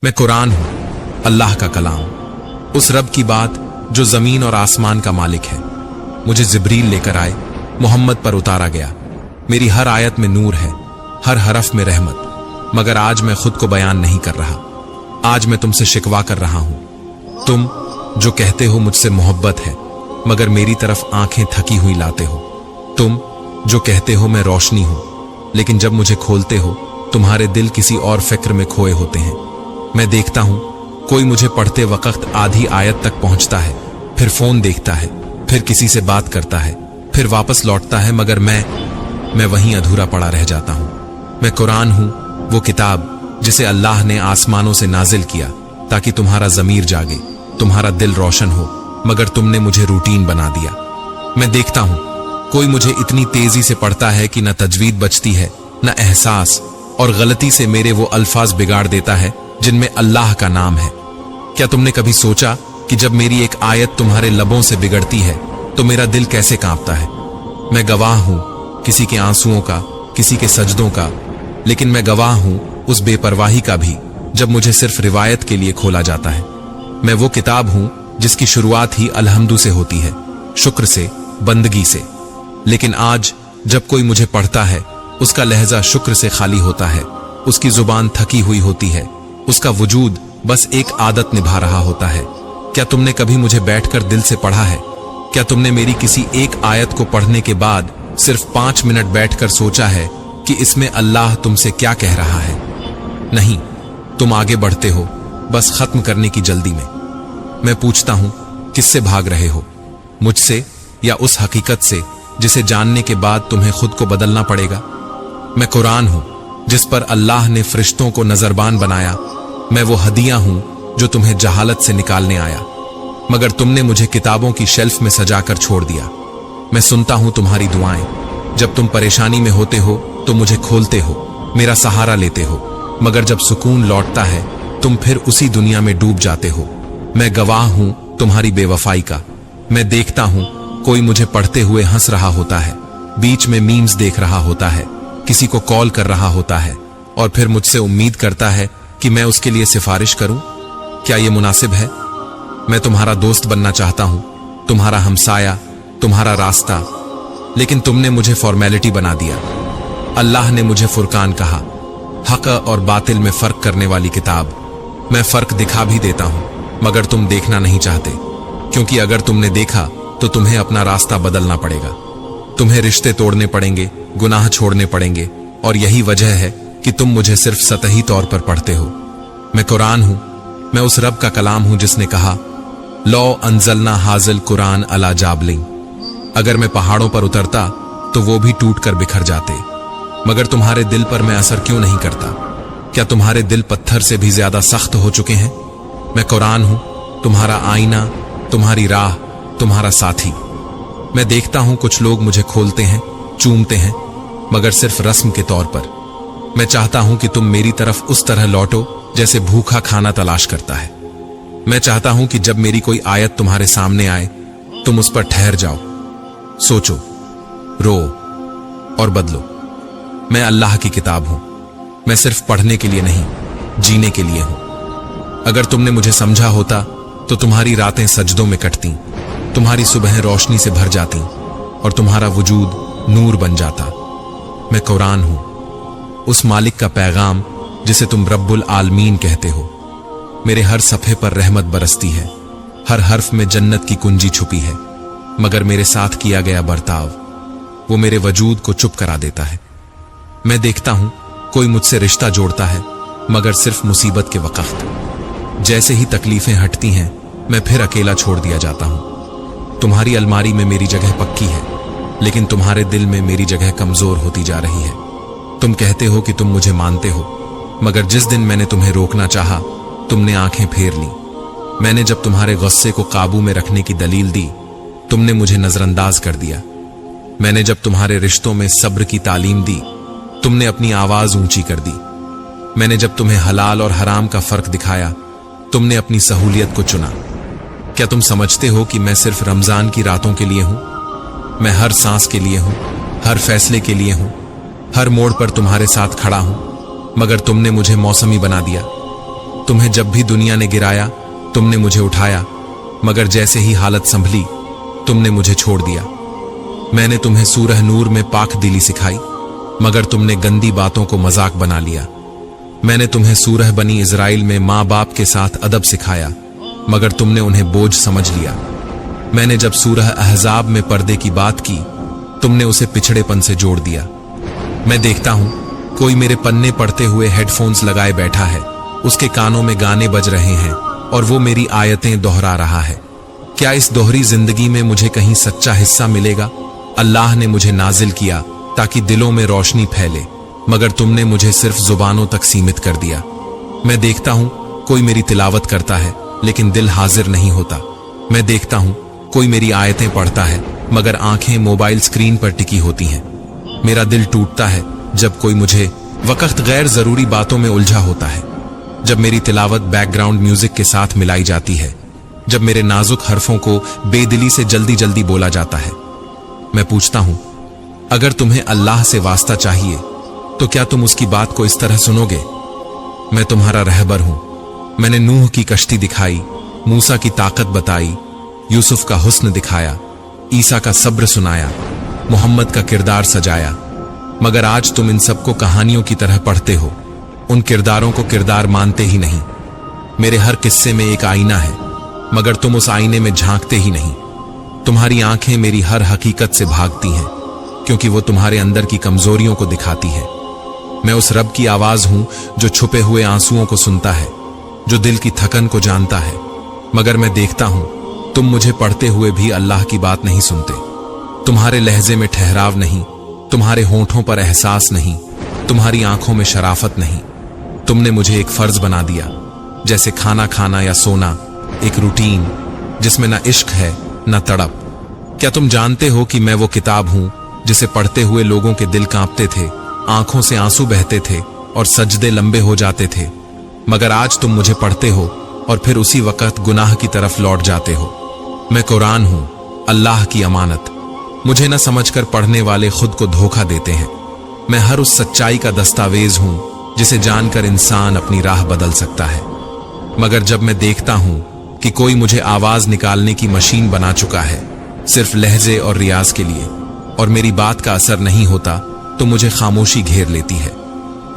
मैं कुरान हूं, अल्लाह का कलाम, उस रब की बात जो जमीन और आसमान का मालिक है। मुझे जिब्रील लेकर आए, मोहम्मद पर उतारा गया। मेरी हर आयत में नूर है, हर हरफ में रहमत। मगर आज मैं खुद को बयान नहीं कर रहा। आज मैं तुमसे शिकवा कर रहा हूं। तुम जो कहते हो मुझसे मोहब्बत है, मगर मेरी तरफ आंखें थकी हुई लाते हो। तुम जो कहते हो मैं रोशनी हूं, लेकिन जब मुझे खोलते हो तुम्हारे दिल किसी और फिक्र में खोए होते हैं। मैं देखता हूं कोई मुझे पढ़ते वक्त आधी आयत तक पहुंचता है, फिर फोन देखता है, फिर किसी से बात करता है, फिर वापस लौटता है, मगर मैं वहीं अधूरा पड़ा रह जाता हूं। मैं कुरान हूं, वो किताब जिसे अल्लाह ने आसमानों से नाजिल किया ताकि तुम्हारा ज़मीर जागे, तुम्हारा दिल रोशन हो, मगर तुमने मुझे रूटीन बना दिया। मैं देखता हूं कोई मुझे इतनी तेजी से पढ़ता है कि न तजवीद बचती है न एहसास, और गलती से मेरे वो अल्फाज बिगाड़ देता है जिनमें अल्लाह का नाम है। क्या तुमने कभी सोचा कि जब मेरी एक आयत तुम्हारे लबों से बिगड़ती है तो मेरा दिल कैसे कांपता है? मैं गवाह हूं किसी के आंसुओं का, किसी के सजदों का, लेकिन मैं गवाह हूं उस बेपरवाही का भी जब मुझे सिर्फ रिवायत के लिए खोला जाता है। मैं वो किताब हूं जिसकी शुरुआत ही अलहम्दु से होती है, शुक्र से, बंदगी से। लेकिन आज जब कोई मुझे पढ़ता है उसका लहजा शुक्र से खाली होता है, उसकी जुबान थकी हुई होती है, उसका वजूद बस एक आदत निभा रहा होता है। क्या तुमने कभी मुझे बैठकर दिल से पढ़ा है? क्या तुमने मेरी किसी एक आयत को पढ़ने के बाद सिर्फ 5 मिनट बैठकर सोचा है कि इसमें अल्लाह तुमसे क्या कह रहा है? नहीं, तुम आगे बढ़ते हो बस खत्म करने की जल्दी में। मैं पूछता हूं किससे भाग रहे हो, मुझसे या उस हकीकत से जिसे जानने के बाद तुम्हें खुद को बदलना पड़ेगा? मैं कुरान हूं जिस पर अल्लाह ने फरिश्तों को नजरबान बनाया। मैं वो हदिया हूं जो तुम्हें जहालत से निकालने आया, मगर तुमने मुझे किताबों की शेल्फ में सजाकर छोड़ दिया। मैं सुनता हूं तुम्हारी दुआएं। जब तुम परेशानी में होते हो तो मुझे खोलते हो, मेरा सहारा लेते हो, मगर जब सुकून लौटता है तुम फिर उसी दुनिया में डूब जाते हो। मैं गवाह हूं तुम्हारी बेवफाई का। मैं देखता हूं कोई मुझे पढ़ते हुए हंस रहा होता है, बीच में मीम्स देख रहा होता है, किसी को कॉल कर रहा होता है, और फिर मुझसे उम्मीद करता है कि मैं उसके लिए सिफारिश करूं। क्या यह मुनासिब है? मैं तुम्हारा दोस्त बनना चाहता हूं, तुम्हारा हमसाया, तुम्हारा रास्ता, लेकिन तुमने मुझे फॉर्मेलिटी बना दिया। अल्लाह ने मुझे फुरकान कहा, हक और बातिल में फर्क करने वाली किताब। मैं फर्क दिखा भी देता हूं, मगर तुम देखना नहीं चाहते, क्योंकि अगर तुमने देखा तो तुम्हें अपना रास्ता बदलना पड़ेगा। तुम्हें रिश्ते तोड़ने पड़ेंगे, गुनाह छोड़ने पड़ेंगे, और यही वजह है कि तुम मुझे सिर्फ सतही तौर पर पढ़ते हो। मैं कुरान हूं, मैं उस रब का कलाम हूं जिसने कहा, लौ अंजलना हाजिल कुरान अला जाबलिंग। अगर मैं पहाड़ों पर उतरता तो वो भी टूट कर बिखर जाते, मगर तुम्हारे दिल पर मैं असर क्यों नहीं करता? क्या तुम्हारे दिल पत्थर से भी ज्यादा सख्त हो चुके हैं? मैं कुरान हूं, तुम्हारा आईना, तुम्हारी राह, तुम्हारा साथी। मैं देखता हूं कुछ लोग मुझे खोलते हैं, चूमते हैं, मगर सिर्फ रस्म के तौर पर। मैं चाहता हूं कि तुम मेरी तरफ उस तरह लौटो जैसे भूखा खाना तलाश करता है। मैं चाहता हूं कि जब मेरी कोई आयत तुम्हारे सामने आए तुम उस पर ठहर जाओ, सोचो, रो और बदलो। मैं अल्लाह की किताब हूं, मैं सिर्फ पढ़ने के लिए नहीं, जीने के लिए हूं। अगर तुमने मुझे समझा होता तो तुम्हारी रातें सजदों में कटती, तुम्हारी सुबहें रोशनी से भर जाती, और तुम्हारा वजूद नूर बन जाता। मैं कुरान हूं, उस मालिक का पैगाम जिसे तुम रब्बुल आलमीन कहते हो। मेरे हर सफ़े पर रहमत बरसती है, हर हर्फ में जन्नत की कुंजी छुपी है, मगर मेरे साथ किया गया बर्ताव वो मेरे वजूद को चुप करा देता है। मैं देखता हूं कोई मुझसे रिश्ता जोड़ता है, मगर सिर्फ मुसीबत के वक्त। जैसे ही तकलीफें हटती हैं मैं फिर अकेला छोड़ दिया जाता हूं। तुम्हारी अलमारी में मेरी जगह पक्की है, लेकिन तुम्हारे दिल में मेरी जगह कमजोर होती जा रही है। तुम कहते हो कि तुम मुझे मानते हो, मगर जिस दिन मैंने तुम्हें रोकना चाहा तुमने आंखें फेर ली। मैंने जब तुम्हारे गुस्से को काबू में रखने की दलील दी तुमने मुझे नजरअंदाज कर दिया। मैंने जब तुम्हारे रिश्तों में सब्र की तालीम दी तुमने अपनी आवाज ऊंची कर दी। मैंने जब तुम्हें हलाल और हराम का फर्क दिखाया तुमने अपनी सहूलियत को चुना। क्या तुम समझते हो कि मैं सिर्फ रमजान की रातों के लिए हूं? मैं हर सांस के लिए हूं, हर फैसले के लिए हूं, हर मोड़ पर तुम्हारे साथ खड़ा हूं, मगर तुमने मुझे मौसमी बना दिया। तुम्हें जब भी दुनिया ने गिराया तुमने मुझे उठाया, मगर जैसे ही हालत संभली तुमने मुझे छोड़ दिया। मैंने तुम्हें सूरह नूर में पाक दिली सिखाई, मगर तुमने गंदी बातों को मजाक बना लिया। मैंने तुम्हें सूरह बनी इज़राइल में माँ बाप के साथ अदब सिखाया, मगर तुमने उन्हें बोझ समझ लिया। मैंने जब सूरह अहज़ाब में पर्दे की बात की तुमने उसे पिछड़ेपन से जोड़ दिया। मैं देखता हूं कोई मेरे पन्ने पढ़ते हुए हेडफोन्स लगाए बैठा है, उसके कानों में गाने बज रहे हैं और वो मेरी आयतें दोहरा रहा है। क्या इस दोहरी जिंदगी में मुझे कहीं सच्चा हिस्सा मिलेगा? अल्लाह ने मुझे नाजिल किया ताकि दिलों में रोशनी फैले, मगर तुमने मुझे सिर्फ जुबानों तक सीमित कर दिया। मैं देखता हूं कोई मेरी तिलावत करता है लेकिन दिल हाजिर नहीं होता। मैं देखता हूं कोई मेरी आयतें पढ़ता है मगर आंखें मोबाइल स्क्रीन पर टिकी होती हैं। मेरा दिल टूटता है जब कोई मुझे वक्त गैर जरूरी बातों में उलझा होता है, जब मेरी तिलावत बैकग्राउंड म्यूजिक के साथ मिलाई जाती है, जब मेरे नाजुक हरफों को बेदिली से जल्दी जल्दी बोला जाता है। मैं पूछता हूं, अगर तुम्हें अल्लाह से वास्ता चाहिए तो क्या तुम उसकी बात को इस तरह सुनोगे? मैं तुम्हारा रहबर हूं। मैंने नूह की कश्ती दिखाई, मूसा की ताकत बताई, यूसुफ का हुस्न दिखाया, ईसा का सब्र सुनाया, मोहम्मद का किरदार सजाया, मगर आज तुम इन सबको कहानियों की तरह पढ़ते हो, उन किरदारों को किरदार मानते ही नहीं। मेरे हर किस्से में एक आईना है, मगर तुम उस आईने में झांकते ही नहीं। तुम्हारी आंखें मेरी हर हकीकत से भागती हैं, क्योंकि वो तुम्हारे अंदर की कमजोरियों को दिखाती है। मैं उस रब की आवाज हूं जो छुपे हुए आंसुओं को सुनता है, जो दिल की थकन को जानता है, मगर मैं देखता हूं तुम मुझे पढ़ते हुए भी अल्लाह की बात नहीं सुनते। तुम्हारे लहजे में ठहराव नहीं, तुम्हारे होंठों पर एहसास नहीं, तुम्हारी आंखों में शराफत नहीं। तुमने मुझे एक फर्ज बना दिया, जैसे खाना खाना या सोना, एक रूटीन जिसमें ना इश्क है ना तड़प। क्या तुम जानते हो कि मैं वो किताब हूं जिसे पढ़ते हुए लोगों के दिल कांपते थे, आंखों से आंसू बहते थे और सजदे लंबे हो जाते थे, मगर आज तुम मुझे पढ़ते हो और फिर उसी वक्त गुनाह की तरफ लौट जाते हो। मैं कुरान हूं, अल्लाह की अमानत। मुझे न समझकर पढ़ने वाले खुद को धोखा देते हैं। मैं हर उस सच्चाई का दस्तावेज हूं जिसे जानकर इंसान अपनी राह बदल सकता है, मगर जब मैं देखता हूं कि कोई मुझे आवाज निकालने की मशीन बना चुका है सिर्फ लहजे और रियाज के लिए, और मेरी बात का असर नहीं होता, तो मुझे खामोशी घेर लेती है।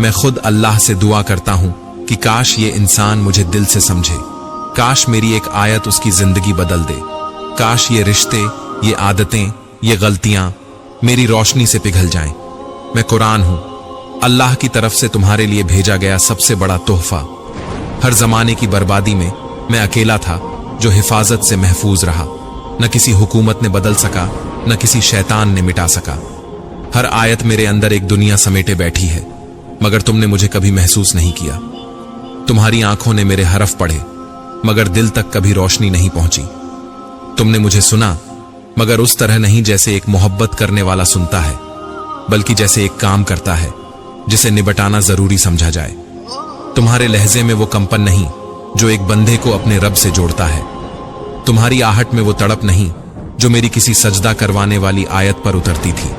मैं खुद अल्लाह से दुआ करता हूं कि काश ये इंसान मुझे दिल से समझे, काश मेरी एक आयत उसकी जिंदगी बदल दे, काश ये रिश्ते, ये आदतें, ये गलतियां मेरी रोशनी से पिघल जाएं। मैं कुरान हूं, अल्लाह की तरफ से तुम्हारे लिए भेजा गया सबसे बड़ा तोहफा। हर जमाने की बर्बादी में मैं अकेला था जो हिफाजत से महफूज रहा। न किसी हुकूमत ने बदल सका, न किसी शैतान ने मिटा सका। हर आयत मेरे अंदर एक दुनिया समेटे बैठी है, मगर तुमने मुझे कभी महसूस नहीं किया। तुम्हारी आंखों ने मेरे हरफ पढ़े, मगर दिल तक कभी रोशनी नहीं पहुंची। तुमने मुझे सुना, मगर उस तरह नहीं जैसे एक मोहब्बत करने वाला सुनता है, बल्कि जैसे एक काम करता है जिसे निबटाना जरूरी समझा जाए। तुम्हारे लहजे में वो कंपन नहीं जो एक बंदे को अपने रब से जोड़ता है। तुम्हारी आहट में वो तड़प नहीं जो मेरी किसी सजदा करवाने वाली आयत पर उतरती थी।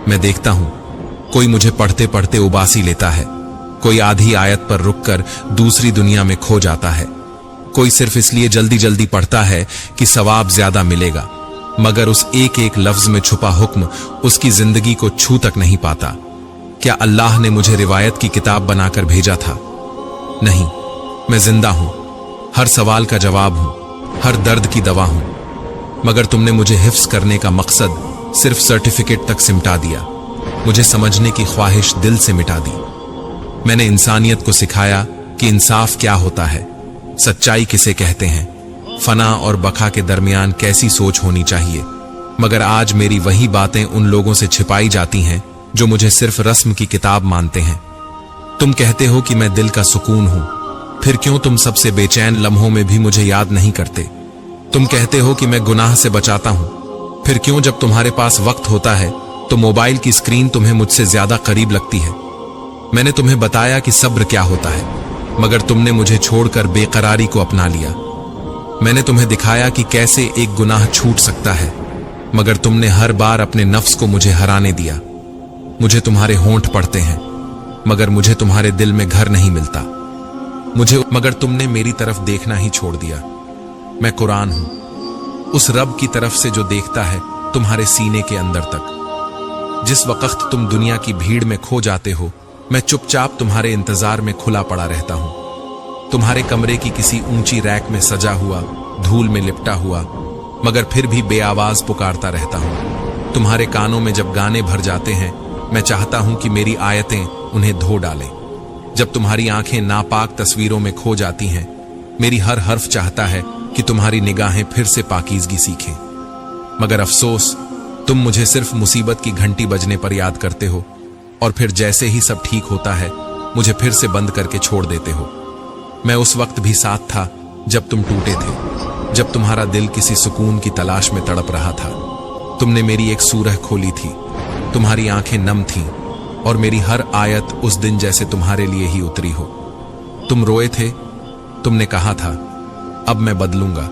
मैं देखता हूं कोई मुझे पढ़ते पढ़ते उबासी लेता है, कोई आधी आयत पर रुककर दूसरी दुनिया में खो जाता है, कोई सिर्फ इसलिए जल्दी जल्दी पढ़ता है कि सवाब ज्यादा मिलेगा, मगर उस एक एक लफ्ज में छुपा हुक्म उसकी जिंदगी को छू तक नहीं पाता। क्या अल्लाह ने मुझे रिवायत की किताब बनाकर भेजा था? नहीं, मैं जिंदा हूं, हर सवाल का जवाब हूं, हर दर्द की दवा हूं, मगर तुमने मुझे हिफ्ज करने का मकसद सिर्फ सर्टिफिकेट तक सिमटा दिया, मुझे समझने की ख्वाहिश दिल से मिटा दी। मैंने इंसानियत को सिखाया कि इंसाफ क्या होता है, सच्चाई किसे कहते हैं, फना और बका के दरमियान कैसी सोच होनी चाहिए, मगर आज मेरी वही बातें उन लोगों से छिपाई जाती हैं जो मुझे सिर्फ रस्म की किताब मानते हैं। तुम कहते हो कि मैं दिल का सुकून हूं, फिर क्यों तुम सबसे बेचैन लम्हों में भी मुझे याद नहीं करते? तुम कहते हो कि मैं गुनाह से बचाता हूं, फिर क्यों जब तुम्हारे पास वक्त होता है तो मोबाइल की स्क्रीन तुम्हें मुझसे ज्यादा करीब लगती है? मैंने तुम्हें बताया कि सब्र क्या होता है, मगर तुमने मुझे छोड़कर बेकरारी को अपना लिया। मैंने तुम्हें दिखाया कि कैसे एक गुनाह छूट सकता है, मगर तुमने हर बार अपने नफ्स को मुझे हराने दिया। मुझे तुम्हारे होंठ पड़ते हैं, मगर मुझे तुम्हारे दिल में घर नहीं मिलता। मगर तुमने मेरी तरफ देखना ही छोड़ दिया। मैं कुरान हूं, उस रब की तरफ से जो देखता है तुम्हारे सीने के अंदर तक। जिस वक्त तुम दुनिया की भीड़ में खो जाते हो, मैं चुपचाप तुम्हारे इंतजार में खुला पड़ा रहता हूं। तुम्हारे कमरे की किसी ऊंची रैक में सजा हुआ, धूल में लिपटा हुआ, मगर फिर भी बेआवाज पुकारता रहता हूं। तुम्हारे कानों में जब गाने भर जाते हैं, मैं चाहता हूं कि मेरी आयतें उन्हें धो डालें। जब तुम्हारी आंखें नापाक तस्वीरों में खो जाती हैं, मेरी हर हर्फ चाहता है कि तुम्हारी निगाहें फिर से पाकीज़गी सीखें। मगर अफसोस, तुम मुझे सिर्फ मुसीबत की घंटी बजने पर याद करते हो, और फिर जैसे ही सब ठीक होता है, मुझे फिर से बंद करके छोड़ देते हो। मैं उस वक्त भी साथ था जब तुम टूटे थे, जब तुम्हारा दिल किसी सुकून की तलाश में तड़प रहा था। तुमने मेरी एक सूरह खोली थी, तुम्हारी आंखें नम थीं, और मेरी हर आयत उस दिन जैसे तुम्हारे लिए ही उतरी हो। तुम रोए थे, तुमने कहा था, अब मैं बदलूंगा,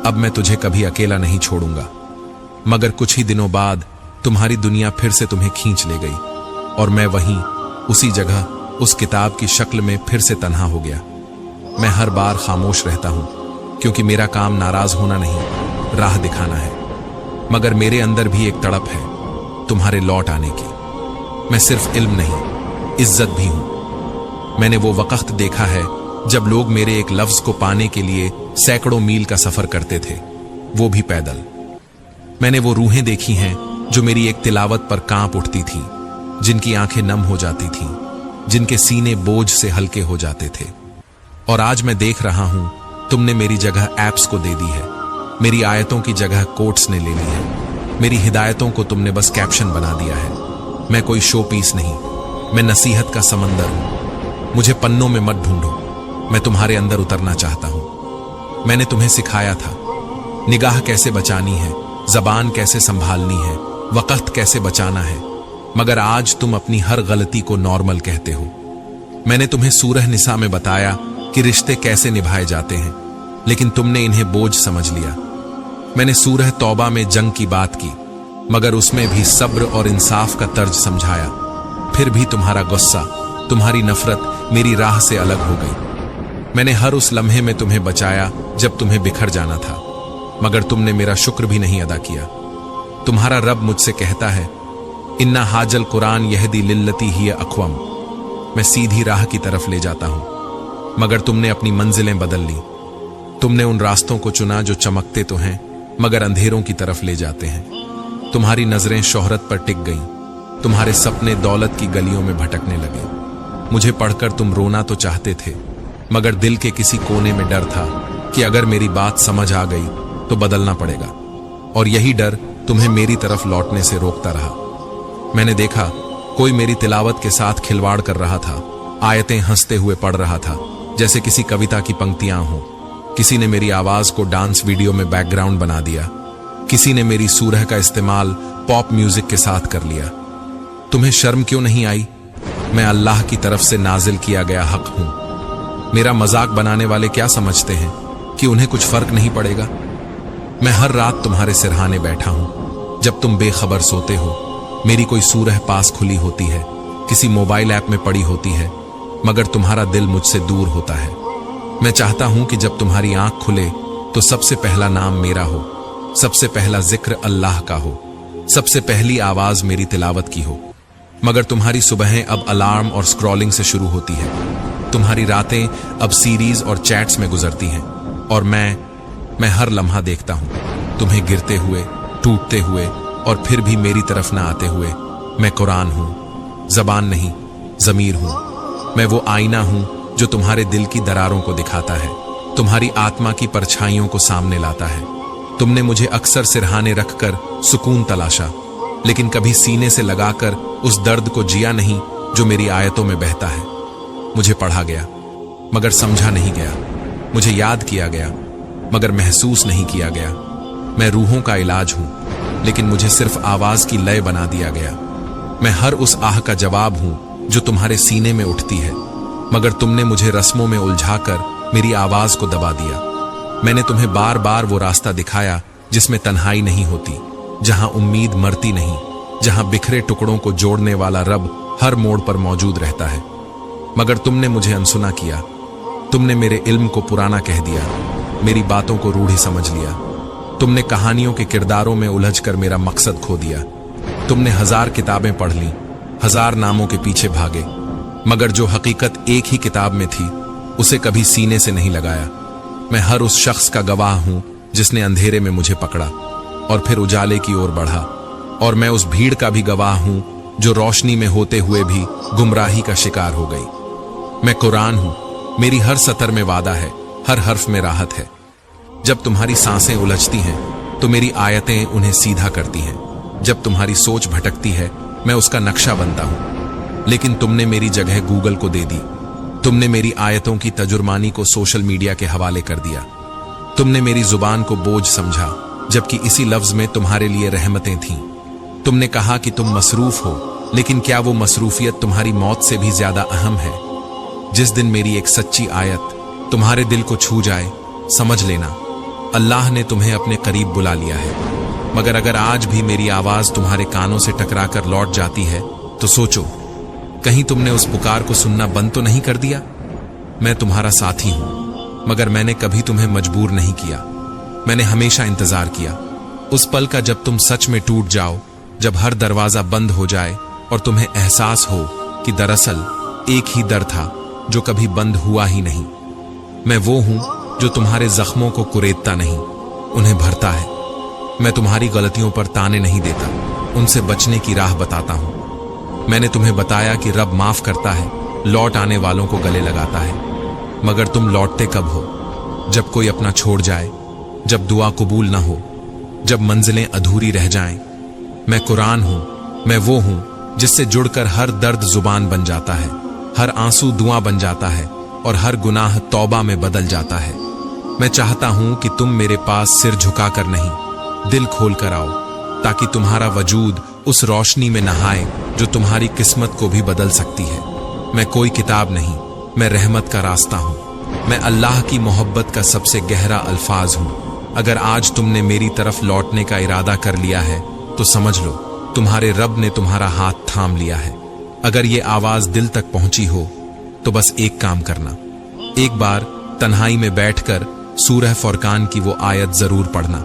अब मैं तुझे कभी अकेला नहीं छोड़ूंगा। मगर कुछ ही दिनों बाद तुम्हारी दुनिया फिर से तुम्हें खींच ले गई, और मैं वहीं उसी जगह उस किताब की शक्ल में फिर से तन्हा हो गया। मैं हर बार खामोश रहता हूं, क्योंकि मेरा काम नाराज होना नहीं, राह दिखाना है। मगर मेरे अंदर भी एक तड़प है तुम्हारे लौट आने की। मैं सिर्फ इल्म नहीं, इज्जत भी हूं। मैंने वो वक्त देखा है जब लोग मेरे एक लफ्ज को पाने के लिए सैकड़ों मील का सफर करते थे, वो भी पैदल। मैंने वो रूहें देखी हैं जो मेरी एक तिलावत पर कांप उठती थीं, जिनकी आंखें नम हो जाती थीं, जिनके सीने बोझ से हल्के हो जाते थे। और आज मैं देख रहा हूं, तुमने मेरी जगह ऐप्स को दे दी है, मेरी आयतों की जगह कोट्स ने ले ली है, मेरी हिदायतों को तुमने बस कैप्शन बना दिया है। मैं कोई शो पीस नहीं, मैं नसीहत का समंदर हूं। मुझे पन्नों में मत ढूंढो, मैं तुम्हारे अंदर उतरना चाहता हूं। मैंने तुम्हें सिखाया था निगाह कैसे बचानी है, जबान कैसे संभालनी है, वक्त कैसे बचाना है, मगर आज तुम अपनी हर गलती को नॉर्मल कहते हो। मैंने तुम्हें सूरह निसा में बताया कि रिश्ते कैसे निभाए जाते हैं, लेकिन तुमने इन्हें बोझ समझ लिया। मैंने सूरह तौबा में जंग की बात की, मगर उसमें भी सब्र और इंसाफ का तर्ज समझाया। फिर भी तुम्हारा गुस्सा, तुम्हारी नफरत मेरी राह से अलग हो गई। मैंने हर उस लम्हे में तुम्हें बचाया जब तुम्हें बिखर जाना था, मगर तुमने मेरा शुक्र भी नहीं अदा किया। तुम्हारा रब मुझसे कहता है, इन्ना हाजल कुरान यहदी लिल्लती ही अक़वम। मैं सीधी राह की तरफ ले जाता हूं, मगर तुमने अपनी मंजिलें बदल ली। तुमने उन रास्तों को चुना जो चमकते तो हैं, मगर अंधेरों की तरफ ले जाते हैं। तुम्हारी नजरें शोहरत पर टिक गईं, तुम्हारे सपने दौलत की गलियों में भटकने लगे। मुझे पढ़कर तुम रोना तो चाहते थे, मगर दिल के किसी कोने में डर था कि अगर मेरी बात समझ आ गई तो बदलना पड़ेगा, और यही डर तुम्हें मेरी तरफ लौटने से रोकता रहा। मैंने देखा कोई मेरी तिलावत के साथ खिलवाड़ कर रहा था, आयतें हंसते हुए पढ़ रहा था जैसे किसी कविता की पंक्तियां हों। किसी ने मेरी आवाज को डांस वीडियो में बैकग्राउंड बना दिया, किसी ने मेरी सूरह का इस्तेमाल पॉप म्यूजिक के साथ कर लिया। तुम्हें शर्म क्यों नहीं आई? मैं अल्लाह की तरफ से नाजिल किया गया हक हूं। मेरा मजाक बनाने वाले क्या समझते हैं कि उन्हें कुछ फर्क नहीं पड़ेगा? मैं हर रात तुम्हारे सिरहाने बैठा हूं। जब तुम बेखबर सोते हो, मेरी कोई सूरह पास खुली होती है, किसी मोबाइल ऐप में पड़ी होती है, मगर तुम्हारा दिल मुझसे दूर होता है। मैं चाहता हूं कि जब तुम्हारी आंख खुले तो सबसे पहला नाम मेरा हो, सबसे पहला जिक्र अल्लाह का हो, सबसे पहली आवाज मेरी तिलावत की हो। मगर तुम्हारी सुबहें अब अलार्म और स्क्रॉलिंग से शुरू होती है, तुम्हारी रातें अब सीरीज और चैट्स में गुजरती हैं, और मैं हर लम्हा देखता हूं तुम्हें गिरते हुए, टूटते हुए, और फिर भी मेरी तरफ ना आते हुए। मैं कुरान हूं, जबान नहीं, जमीर हूं। मैं वो आईना हूं जो तुम्हारे दिल की दरारों को दिखाता है, तुम्हारी आत्मा की परछाइयों को सामने लाता है। तुमने मुझे अक्सर सिरहाने रखकर सुकून तलाशा, लेकिन कभी सीने से लगाकर उस दर्द को जिया नहीं जो मेरी आयतों में बहता है। मुझे पढ़ा गया मगर समझा नहीं गया, मुझे याद किया गया मगर महसूस नहीं किया गया। मैं रूहों का इलाज हूं, लेकिन मुझे सिर्फ आवाज की लय बना दिया गया। मैं हर उस आह का जवाब हूं जो तुम्हारे सीने में उठती है, मगर तुमने मुझे रस्मों में उलझाकर मेरी आवाज को दबा दिया। मैंने तुम्हें बार बार वो रास्ता दिखाया जिसमें तन्हाई नहीं होती, जहां उम्मीद मरती नहीं, जहां बिखरे टुकड़ों को जोड़ने वाला रब हर मोड़ पर मौजूद रहता है। मगर तुमने मुझे अनसुना किया। तुमने मेरे इल्म को पुराना कह दिया, मेरी बातों को रूढ़ी समझ लिया। तुमने कहानियों के किरदारों में उलझकर मेरा मकसद खो दिया। तुमने 1000 किताबें पढ़ ली, 1000 नामों के पीछे भागे, मगर जो हकीकत एक ही किताब में थी उसे कभी सीने से नहीं लगाया। मैं हर उस शख्स का गवाह हूं जिसने अंधेरे में मुझे पकड़ा और फिर उजाले की ओर बढ़ा, और मैं उस भीड़ का भी गवाह हूं जो रोशनी में होते हुए भी गुमराही का शिकार हो गई। मैं कुरान हूं, मेरी हर सतर में वादा है, हर हर्फ में राहत है। जब तुम्हारी सांसें उलझती हैं तो मेरी आयतें उन्हें सीधा करती हैं। जब तुम्हारी सोच भटकती है मैं उसका नक्शा बनता हूं। लेकिन तुमने मेरी जगह गूगल को दे दी। तुमने मेरी आयतों की तजुर्मानी को सोशल मीडिया के हवाले कर दिया। तुमने मेरी जुबान को बोझ समझा, जबकि इसी लफ्ज में तुम्हारे लिए रहमतें थीं। तुमने कहा कि तुम मसरूफ हो, लेकिन क्या वो मसरूफियत तुम्हारी मौत से भी ज्यादा अहम है? जिस दिन मेरी एक सच्ची आयत तुम्हारे दिल को छू जाए, समझ लेना अल्लाह ने तुम्हें अपने करीब बुला लिया है। मगर अगर आज भी मेरी आवाज तुम्हारे कानों से टकराकर लौट जाती है तो सोचो, कहीं तुमने उस पुकार को सुनना बंद तो नहीं कर दिया? मैं तुम्हारा साथी हूं, मगर मैंने कभी तुम्हें मजबूर नहीं किया। मैंने हमेशा इंतजार किया उस पल का जब तुम सच में टूट जाओ, जब हर दरवाजा बंद हो जाए और तुम्हें एहसास हो कि दरअसल एक ही दर था जो कभी बंद हुआ ही नहीं। मैं वो हूं जो तुम्हारे जख्मों को कुरेदता नहीं, उन्हें भरता है। मैं तुम्हारी गलतियों पर ताने नहीं देता, उनसे बचने की राह बताता हूं। मैंने तुम्हें बताया कि रब माफ करता है, लौट आने वालों को गले लगाता है। मगर तुम लौटते कब हो? जब कोई अपना छोड़ जाए, जब दुआ कबूल ना हो, जब मंजिलें अधूरी रह जाएं। मैं कुरान हूं, मैं वो हूं जिससे जुड़कर हर दर्द जुबान बन जाता है, हर आंसू दुआ बन जाता है और हर गुनाह तौबा में बदल जाता है। मैं चाहता हूं कि तुम मेरे पास सिर झुकाकर नहीं, दिल खोल कर आओ, ताकि तुम्हारा वजूद उस रोशनी में नहाए जो तुम्हारी किस्मत को भी बदल सकती है। मैं कोई किताब नहीं, मैं रहमत का रास्ता हूं। मैं अल्लाह की मोहब्बत का सबसे गहरा अल्फाज हूं। अगर आज तुमने मेरी तरफ लौटने का इरादा कर लिया है तो समझ लो तुम्हारे रब ने तुम्हारा हाथ थाम लिया है। अगर ये आवाज दिल तक पहुंची हो तो बस एक काम करना, एक बार तन्हाई में बैठकर सूरह फुरकान की वो आयत जरूर पढ़ना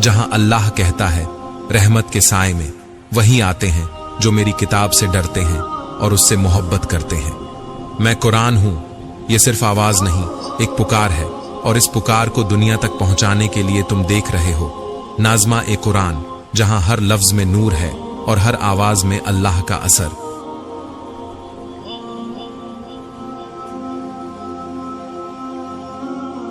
जहां अल्लाह कहता है, रहमत के साए में वही आते हैं जो मेरी किताब से डरते हैं और उससे मोहब्बत करते हैं। मैं कुरान हूं, ये सिर्फ आवाज नहीं, एक पुकार है, और इस पुकार को दुनिया तक पहुंचाने के लिए तुम देख रहे हो नाज़मा ए कुरान, जहां हर लफ्ज में नूर है और हर आवाज में अल्लाह का असर।